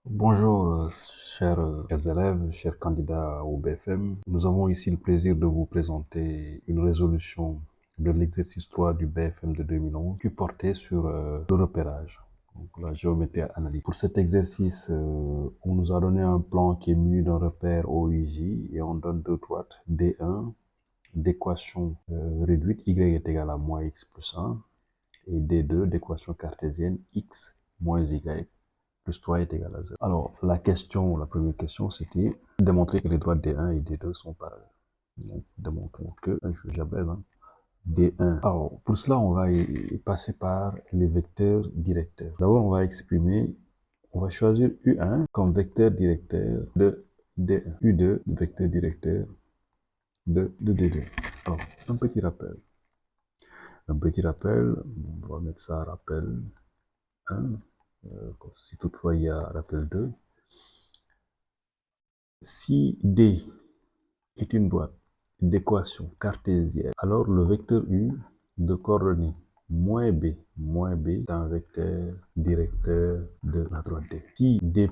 Bonjour, chers élèves, chers candidats au BFM. Nous avons ici le plaisir de vous présenter une résolution de l'exercice 3 du BFM de 2011 qui portait sur le repérage, donc la géométrie analytique. Pour cet exercice, on nous a donné un plan qui est muni d'un repère OIJ et on donne deux droites D1 d'équation réduite y est égal à moins x plus 1 et D2 d'équation cartésienne x moins y plus 3 est égal à 0. Alors, la première question, c'était démontrer que les droites D1 et D2 sont parallèles. Donc, démontrons que, je j'appelle D1. Alors, pour cela, on va passer par les vecteurs directeurs. D'abord, on va choisir U1 comme vecteur directeur de D1, U2 vecteur directeur de D2. Alors, un petit rappel. On va mettre ça à rappel 1, si toutefois il y a rappel 2. Si D est une droite d'équation cartésienne, alors le vecteur U de coordonnées moins B est un vecteur directeur de la droite D. Si D',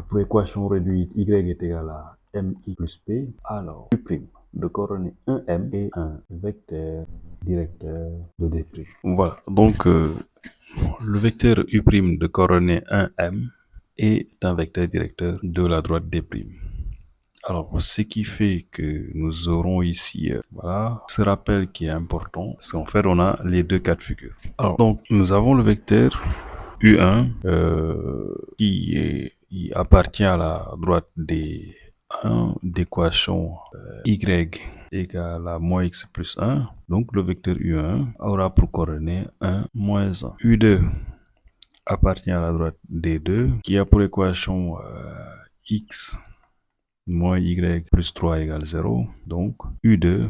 pour équation réduite, Y est égal à MI plus P, alors U' de coordonnées 1M est un vecteur directeur de D'. Voilà, donc le vecteur U' de coordonnées 1M est un vecteur directeur de la droite D'. Alors, ce qui fait que nous aurons ici, voilà, ce rappel qui est important, c'est qu'en fait, on a les deux cas de figure. Alors, donc, nous avons le vecteur U1 qui appartient à la droite des 1 d'équation y égale à moins x plus 1. Donc, le vecteur U1 aura pour coordonnée 1 moins 1. U2 appartient à la droite des 2 qui a pour équation x moins y plus 3 égale 0. Donc, U2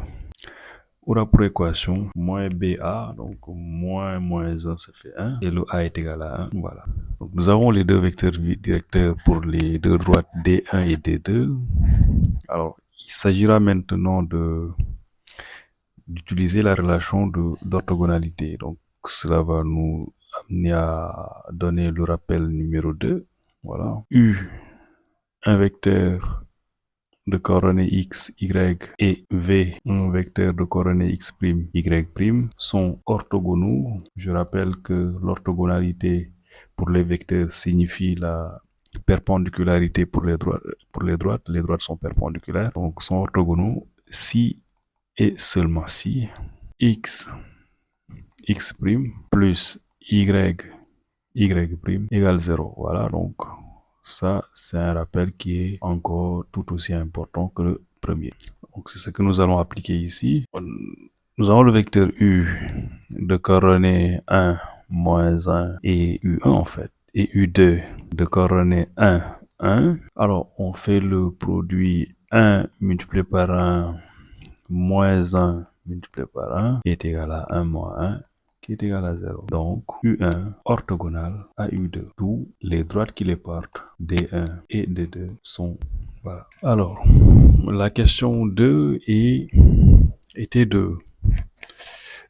aura pour équation moins BA, donc moins 1, ça fait 1, et le A est égal à 1, voilà. Donc, nous avons les deux vecteurs directeurs pour les deux droites D1 et D2. Alors, il s'agira maintenant d'utiliser la relation d'orthogonalité. Donc, cela va nous amener à donner le rappel numéro 2. Voilà. U, un vecteur de coordonnées x, y et v, un vecteur de coordonnées x', y' sont orthogonaux. Je rappelle que l'orthogonalité pour les vecteurs signifie la perpendicularité pour les droites. Les droites sont perpendiculaires, donc sont orthogonaux si et seulement si x, x' plus y, y' égale 0. Voilà, donc ça, c'est un rappel qui est encore tout aussi important que le premier. Donc, c'est ce que nous allons appliquer ici. Nous avons le vecteur U de coordonnées 1, moins 1 et U1 en fait, et U2 de coordonnées 1, 1. Alors, on fait le produit 1 multiplié par 1 moins 1 multiplié par 1 est égal à 1 moins 1 qui est égal à 0. Donc, U1 orthogonal à U2. D'où les droites qui les portent, D1 et D2 sont... Voilà. Alors, la question 2 était de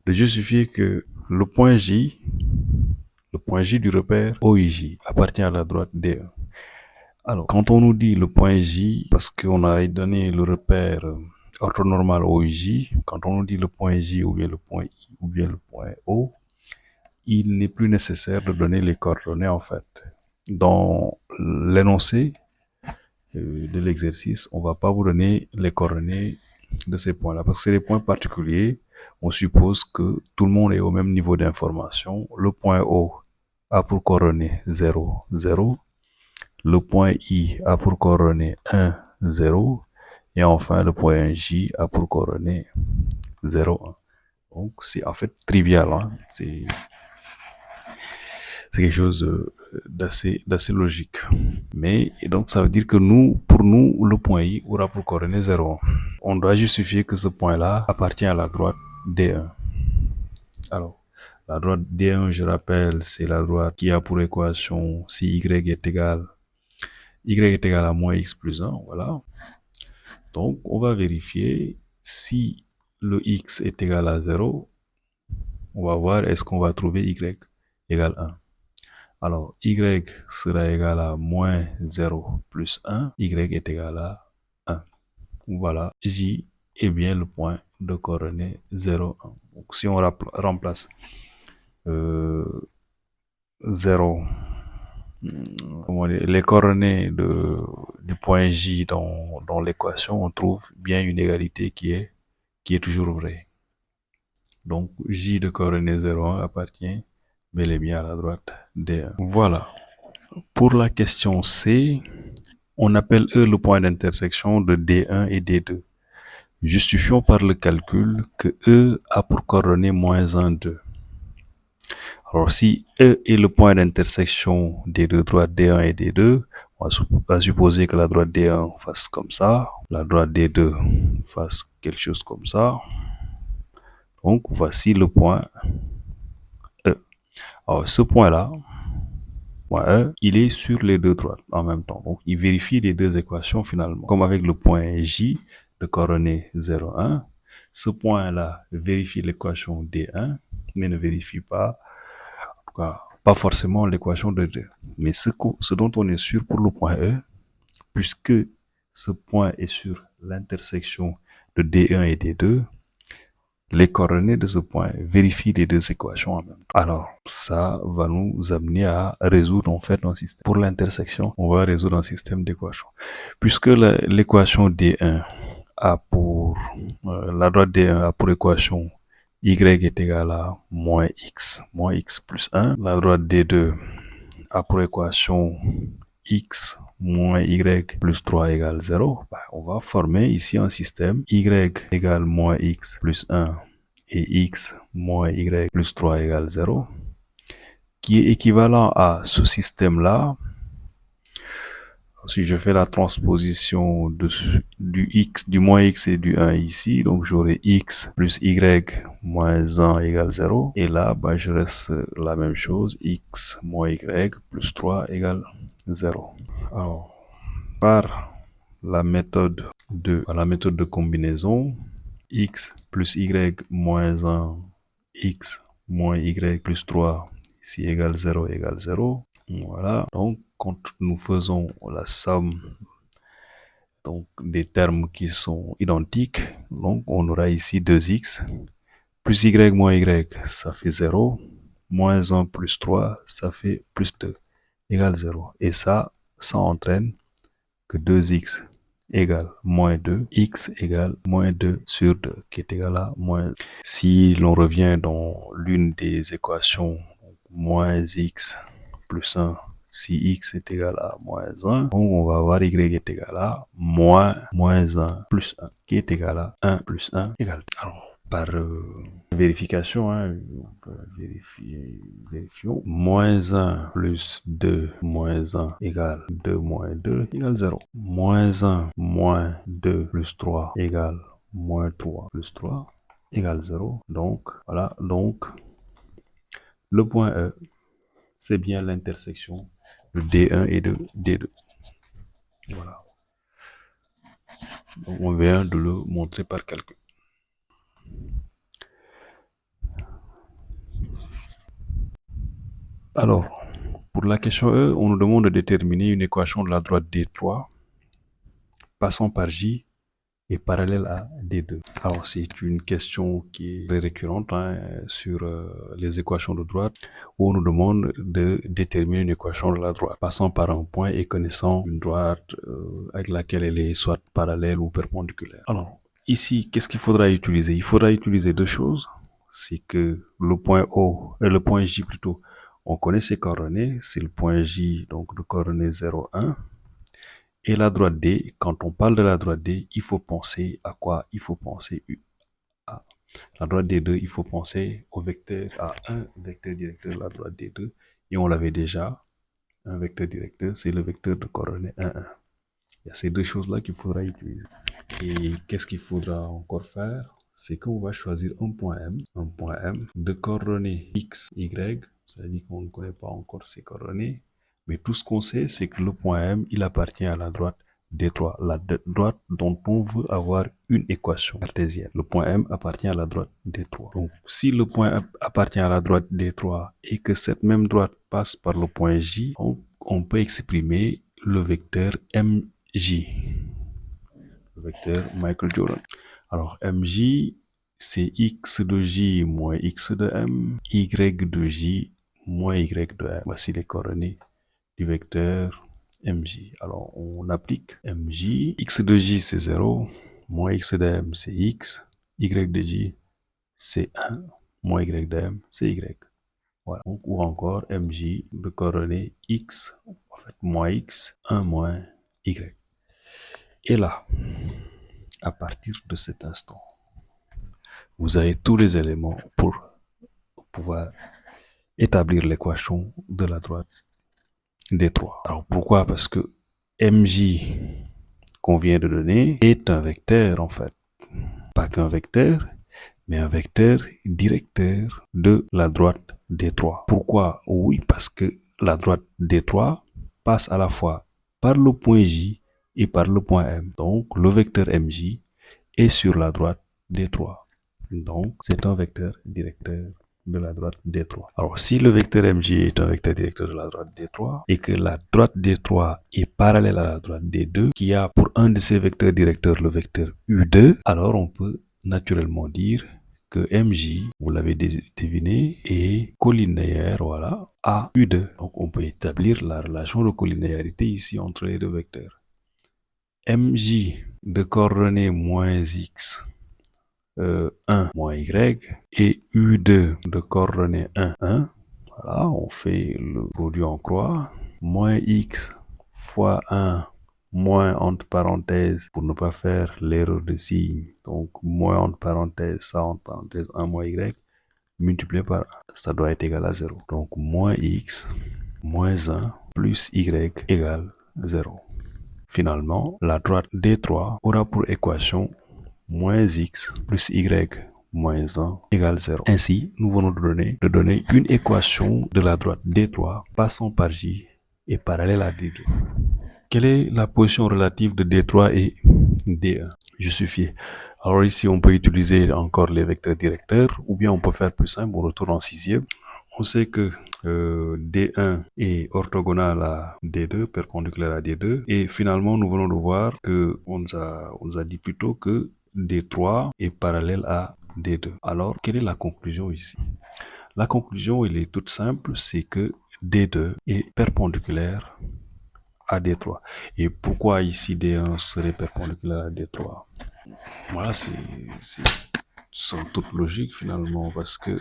justifier que le point J du repère OIJ appartient à la droite D1. Alors, quand on nous dit le point J, parce qu'on a donné le repère orthonormal OIJ, quand on nous dit le point J ou bien le point I ou bien le point O, il n'est plus nécessaire de donner les coordonnées en fait. Dans l'énoncé de l'exercice, on ne va pas vous donner les coordonnées de ces points-là parce que c'est des points particuliers. On suppose que tout le monde est au même niveau d'information. Le point O a pour coordonnées 0, 0. Le point I a pour coordonnées 1, 0. Et enfin, le point J a pour coordonnées 0, 1. Donc, c'est en fait trivial. Hein? C'est quelque chose d'assez logique. Mais donc, ça veut dire que pour nous, le point I aura pour coordonnées 0. On doit justifier que ce point-là appartient à la droite D1. Alors, la droite D1, je rappelle, c'est la droite qui a pour équation si Y est égal à moins x plus 1, voilà. Donc, on va vérifier si le x est égal à 0. On va voir est-ce qu'on va trouver y égale 1. Alors, y sera égal à moins 0 plus 1. Y est égal à 1. Voilà, J est bien le point de coordonnées 0, 1. Donc, si on remplace 0, les coordonnées du point J dans l'équation, on trouve bien une égalité qui est toujours vraie. Donc, J de coordonnées 0, 1 appartient bel et bien à la droite D1. Voilà. Pour la question C, on appelle E le point d'intersection de D1 et D2. Justifions par le calcul que E a pour coordonnées moins 1, 2. Alors, si E est le point d'intersection des deux droites D1 et D2, on va supposer que la droite D1 fasse comme ça, la droite D2 fasse quelque chose comme ça. Donc, voici le point E. Alors, ce point-là, point E, il est sur les deux droites en même temps. Donc, il vérifie les deux équations finalement. Comme avec le point J de coordonnées 0, 1, ce point-là vérifie l'équation D1, mais ne vérifie pas, en tout cas, pas forcément l'équation de D2. Mais ce dont on est sûr pour le point E, puisque ce point est sur l'intersection de D1 et D2, les coordonnées de ce point vérifient les deux équations en même temps. Alors, ça va nous amener à résoudre en fait un système. Pour l'intersection, on va résoudre un système d'équations. Puisque l'équation D1 a pour, la droite D1 a pour équation y est égal à moins x plus 1. La droite D2 a pour équation x moins y plus 3 égale 0, on va former ici un système y égale moins x plus 1 et x moins y plus 3 égale 0, qui est équivalent à ce système-là. Si je fais la transposition du moins x et du 1 ici, donc j'aurai x plus y moins 1 égale 0. Et là, je reste la même chose, x moins y plus 3 égale 0. Alors, par la méthode de combinaison, x plus y moins 1, x moins y plus 3, ici égale 0 égale 0. Voilà, donc quand nous faisons la somme des termes qui sont identiques, donc on aura ici 2x, plus y moins y, ça fait 0, moins 1 plus 3, ça fait plus 2, égale 0. Et ça entraîne que 2x égale moins 2, x égale moins 2 sur 2, qui est égal à moins 2. Si l'on revient dans l'une des équations, moins x plus 1, si x est égal à moins 1, donc on va avoir y est égal à moins 1 plus 1, qui est égal à 1 plus 1 égale 2. Alors, par vérification, vérifions. Moins 1 plus 2 moins 1 égale 2 moins 2 égale 0. Moins 1 moins 2 plus 3 égale moins 3 plus 3 égale 0. Donc, voilà. Donc, le point E, c'est bien l'intersection de D1 et de D2. Voilà. Donc, on vient de le montrer par calcul. Alors, pour la question E, on nous demande de déterminer une équation de la droite D3 passant par J et parallèle à D2. Alors, c'est une question qui est très récurrente sur les équations de droite, où on nous demande de déterminer une équation de la droite passant par un point et connaissant une droite avec laquelle elle est soit parallèle ou perpendiculaire. Alors, ici, qu'est-ce qu'il faudra utiliser? Il faudra utiliser deux choses. C'est que le point J plutôt, on connaît ses coordonnées, c'est le point J, donc de coordonnées 0, 1. Et la droite D, quand on parle de la droite D, il faut penser à quoi? Il faut penser à la droite D2, il faut penser à un vecteur directeur de la droite D2. Et on l'avait déjà, un vecteur directeur, c'est le vecteur de coordonnées 1, 1. Il y a ces deux choses-là qu'il faudra utiliser. Et qu'est-ce qu'il faudra encore faire? C'est qu'on va choisir un point M de coordonnées X, Y, c'est-à-dire qu'on ne connaît pas encore ces coordonnées, mais tout ce qu'on sait, c'est que le point M, il appartient à la droite D3, la droite dont on veut avoir une équation cartésienne. Le point M appartient à la droite D3. Donc, si le point M appartient à la droite D3 et que cette même droite passe par le point J, on peut exprimer le vecteur MJ, le vecteur Michael Jordan. Alors, MJ, c'est X de J moins X de M, Y de J moins Y de M. Voici les coordonnées du vecteur MJ. Alors, on applique MJ. X de J, c'est 0. Moins X de M, c'est X. Y de J, c'est 1. Moins Y de M, c'est Y. Voilà. Ou encore MJ de coordonnées X, en fait, moins X, 1 moins Y. Et là, à partir de cet instant, vous avez tous les éléments pour pouvoir établir l'équation de la droite D3. Alors pourquoi? Parce que MJ qu'on vient de donner est un vecteur en fait. Pas qu'un vecteur, mais un vecteur directeur de la droite D3. Pourquoi? Oui, parce que la droite D3 passe à la fois par le point J et par le point M. Donc le vecteur MJ est sur la droite D3. Donc c'est un vecteur directeur de la droite D3. Alors, si le vecteur MJ est un vecteur directeur de la droite D3 et que la droite D3 est parallèle à la droite D2, qui a pour un de ses vecteurs directeurs le vecteur U2, alors on peut naturellement dire que MJ, vous l'avez deviné, est collinéaire, voilà, à U2. Donc, on peut établir la relation de collinéarité ici entre les deux vecteurs. MJ de coordonnées moins X 1 moins Y et U2 de coordonnées 1, 1. Voilà, on fait le produit en croix. Moins X fois 1 moins entre parenthèses pour ne pas faire l'erreur de signe. Donc moins entre parenthèses, ça entre parenthèses 1 moins Y multiplié par 1. Ça doit être égal à 0. Donc moins X moins 1 plus Y égale 0. Finalement, la droite D3 aura pour équation moins X plus Y moins 1 égale 0. Ainsi, nous venons de donner une équation de la droite D3 passant par J et parallèle à D2. Quelle est la position relative de D3 et D1? Justifié. Alors ici, on peut utiliser encore les vecteurs directeurs ou bien on peut faire plus simple, on retourne en sixième. On sait que D1 est orthogonal à D2, perpendiculaire à D2. Et finalement, nous venons de voir que on nous a dit plutôt que D3 est parallèle à D2. Alors, quelle est la conclusion ici? La conclusion, elle est toute simple, c'est que D2 est perpendiculaire à D3. Et pourquoi ici D1 serait perpendiculaire à D3? Voilà, c'est sans toute logique finalement, parce que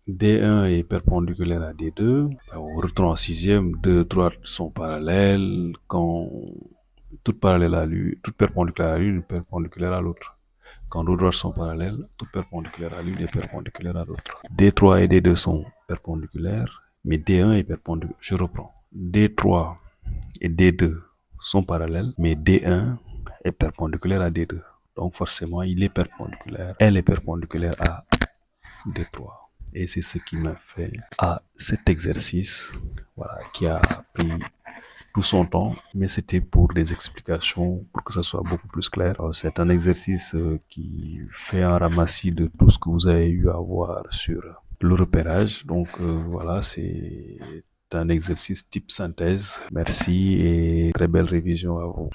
D1 est perpendiculaire à D2. On retourne en sixième, deux droites sont parallèles quand toute perpendiculaire à l'une est perpendiculaire à l'autre. Quand deux droites sont parallèles, toute perpendiculaire à l'une est perpendiculaire à l'autre. D3 et D2 sont perpendiculaires, mais D1 est perpendiculaire. Je reprends. D3 et D2 sont parallèles, mais D1 est perpendiculaire à D2. Donc forcément, elle est perpendiculaire à D3. Et c'est ce qui m'a fait à cet exercice, voilà, qui a pris tout son temps, mais c'était pour des explications, pour que ça soit beaucoup plus clair. C'est un exercice qui fait un ramassis de tout ce que vous avez eu à voir sur le repérage. Donc voilà, c'est un exercice type synthèse. Merci et très belle révision à vous.